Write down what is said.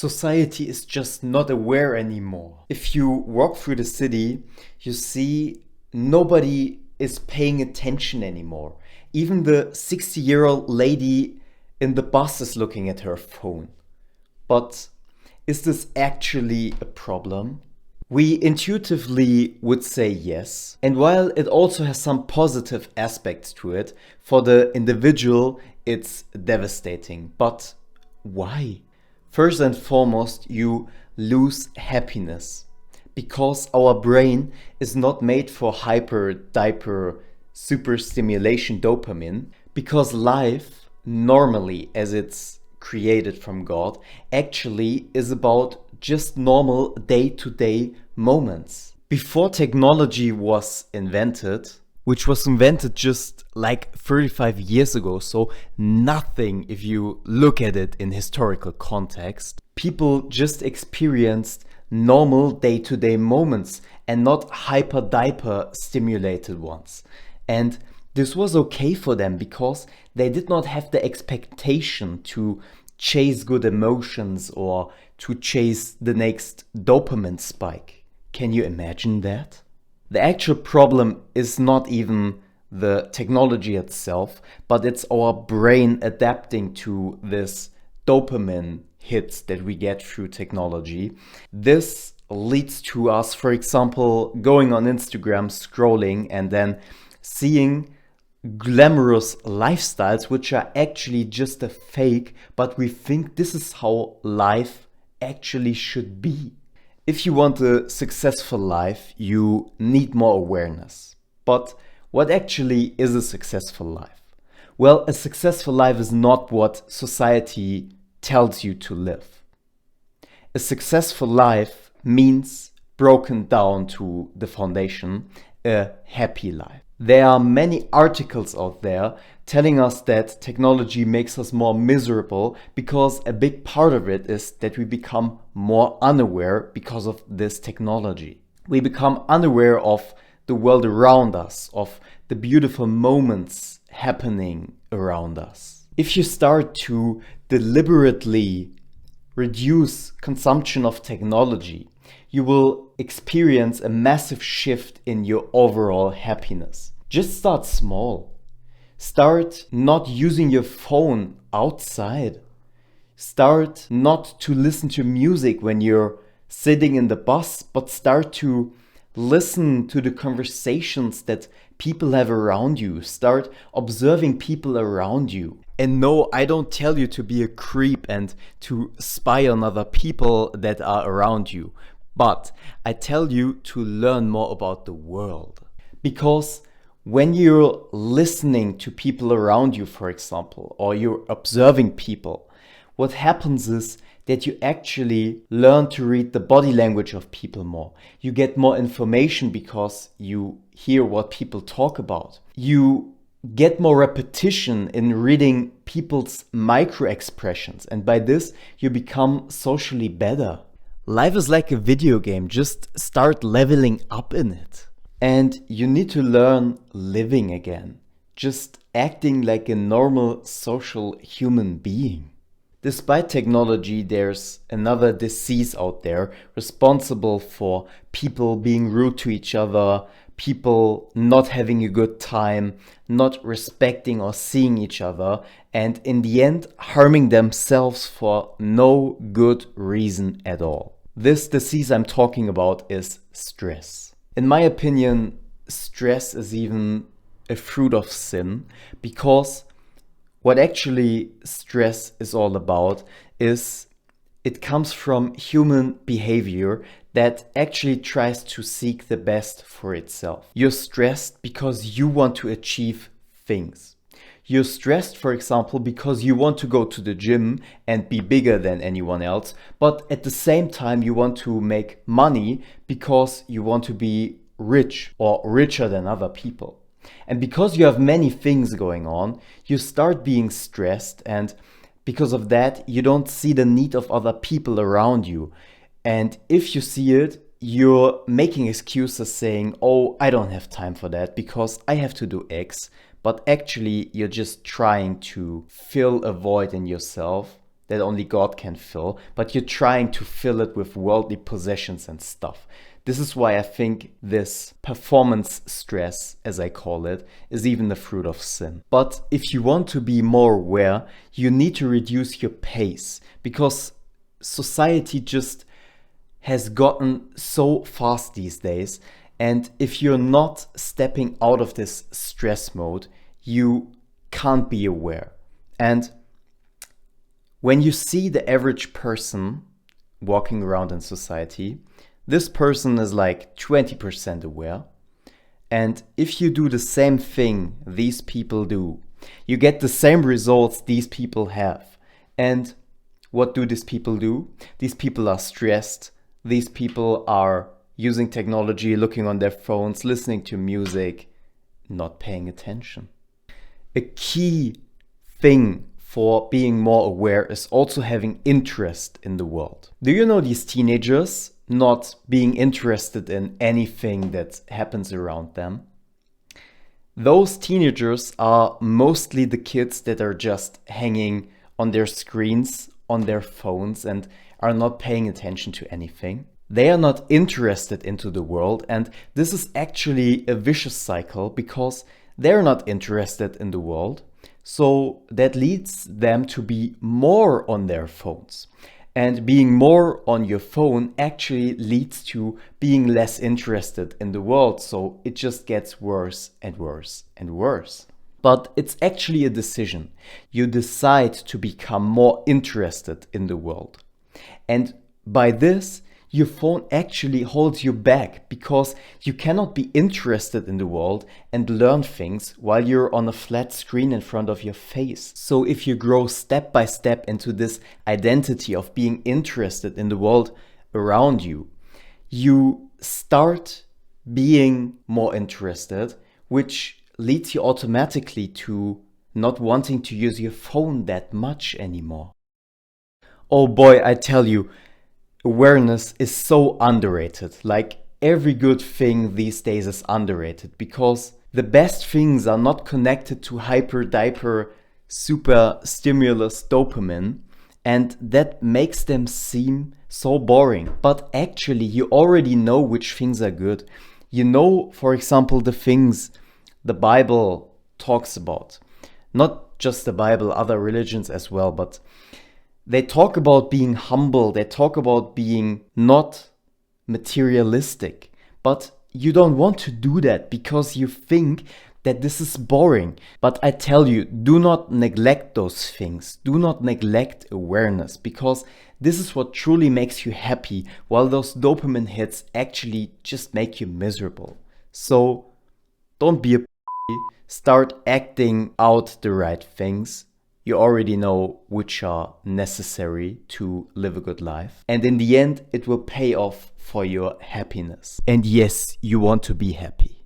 Society is just not aware anymore. If you walk through the city, you see nobody is paying attention anymore. Even the 60-year-old lady in the bus is looking at her phone. But is this actually a problem? We intuitively would say yes. And while it also has some positive aspects to it, for the individual, it's devastating. But why? First and foremost, you lose happiness because our brain is not made for hyper, diaper, super stimulation dopamine, because life, normally as it's created from God, actually is about just normal day-to-day moments. Before technology was invented, which was invented just like 35 years ago, so nothing if you look at it in historical context, people just experienced normal day-to-day moments and not hyper-diaper stimulated ones. And this was okay for them because they did not have the expectation to chase good emotions or to chase the next dopamine spike. Can you imagine that? The actual problem is not even the technology itself, but it's our brain adapting to this dopamine hits that we get through technology. This leads to us, for example, going on Instagram, scrolling, and then seeing glamorous lifestyles which are actually just a fake, but we think this is how life actually should be. If you want a successful life, you need more awareness. But what actually is a successful life? Well, a successful life is not what society tells you to live. A successful life means, broken down to the foundation, a happy life. There are many articles out there telling us that technology makes us more miserable because a big part of it is that we become more unaware because of this technology. We become unaware of the world around us, of the beautiful moments happening around us. If you start to deliberately reduce consumption of technology, you will experience a massive shift in your overall happiness. Just start small. Start not using your phone outside. Start not to listen to music when you're sitting in the bus, but start to listen to the conversations that people have around you. Start observing people around you. And no, I don't tell you to be a creep and to spy on other people that are around you. But I tell you to learn more about the world. Because when you're listening to people around you, for example, or you're observing people, what happens is that you actually learn to read the body language of people more. You get more information because you hear what people talk about. You get more repetition in reading people's micro expressions, and by this you become socially better. Life is like a video game, just start leveling up in it. And you need to learn living again, just acting like a normal social human being. Despite technology, there's another disease out there responsible for people being rude to each other, people not having a good time, not respecting or seeing each other, and in the end harming themselves for no good reason at all. This disease I'm talking about is stress. In my opinion, stress is even a fruit of sin, because what actually stress is all about is it comes from human behavior that actually tries to seek the best for itself. You're stressed because you want to achieve things. You're stressed, for example, because you want to go to the gym and be bigger than anyone else, but at the same time you want to make money because you want to be rich or richer than other people. And because you have many things going on, you start being stressed, and because of that, you don't see the need of other people around you. And if you see it, you're making excuses saying, oh, I don't have time for that because I have to do X. But actually, you're just trying to fill a void in yourself that only God can fill, but you're trying to fill it with worldly possessions and stuff. This is why I think this performance stress, as I call it, is even the fruit of sin. But if you want to be more aware, you need to reduce your pace, because society just has gotten so fast these days. And if you're not stepping out of this stress mode, you can't be aware. And when you see the average person walking around in society, this person is like 20% aware. And if you do the same thing these people do, you get the same results these people have. And what do these people do? These people are stressed. These people are using technology, looking on their phones, listening to music, not paying attention. A key thing for being more aware is also having interest in the world. Do you know these teenagers not being interested in anything that happens around them? Those teenagers are mostly the kids that are just hanging on their screens, on their phones, and are not paying attention to anything. They are not interested into the world, and this is actually a vicious cycle because they're not interested in the world. So that leads them to be more on their phones. And being more on your phone actually leads to being less interested in the world. So it just gets worse and worse and worse. But it's actually a decision. You decide to become more interested in the world. And by this, your phone actually holds you back, because you cannot be interested in the world and learn things while you're on a flat screen in front of your face. So if you grow step by step into this identity of being interested in the world around you, you start being more interested, which leads you automatically to not wanting to use your phone that much anymore. Oh boy, I tell you, awareness is so underrated. Like, every good thing these days is underrated, because the best things are not connected to hyper super stimulus dopamine, and that makes them seem so boring. But actually, you already know which things are good. You know, for example, the things the Bible talks about. Not just the Bible, other religions as well, but they talk about being humble, they talk about being not materialistic, but you don't want to do that because you think that this is boring. But I tell you, do not neglect those things. Do not neglect awareness, because this is what truly makes you happy, while those dopamine hits actually just make you miserable. So don't be a start acting out the right things. You already know which are necessary to live a good life. And in the end, it will pay off for your happiness. And yes, you want to be happy.